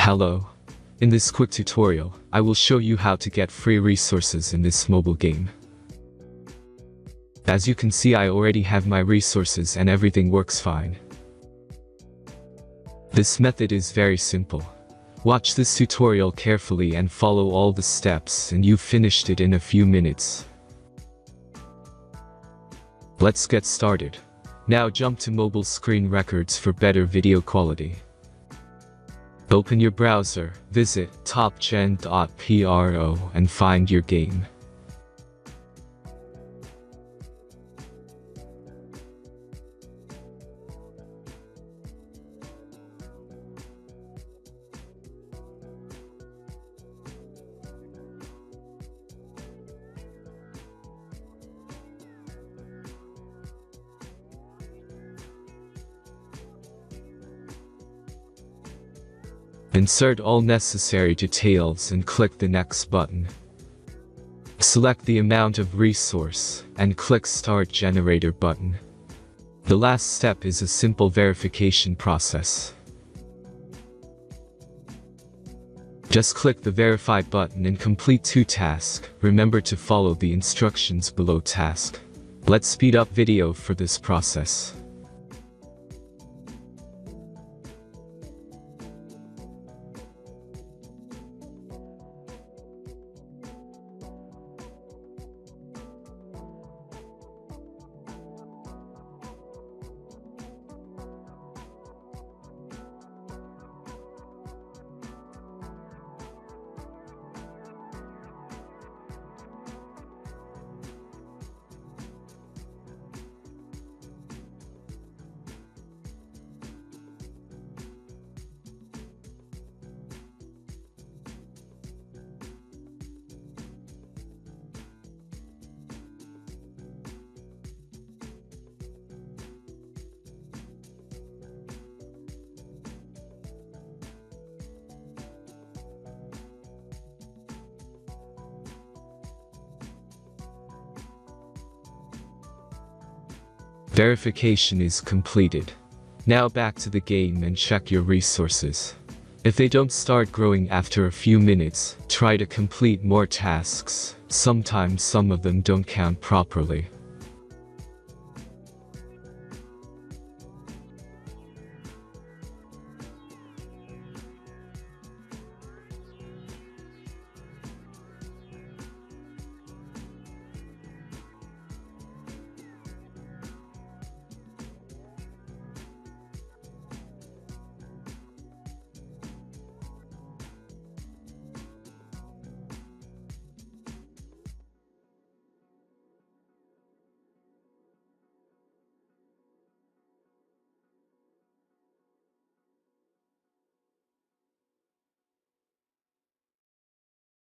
Hello. In this quick tutorial, I will show you how to get free resources in this mobile game. As you can see, I already have my resources and everything works fine. This method is very simple. Watch this tutorial carefully and follow all the steps and you've finished it in a few minutes. Let's get started. Now jump to mobile screen records for better video quality. Open your browser, visit hack..Pro and find your game. Insert all necessary details and click the Next button. Select the amount of resource and click Start Generator button. The last step is a simple verification process. Just click the Verify button and complete 2 tasks. Remember to follow the instructions below task. Let's speed up video for this process. Verification is completed. Now back to the game and check your resources. If they don't start growing after a few minutes, try to complete more tasks. Sometimes some of them don't count properly.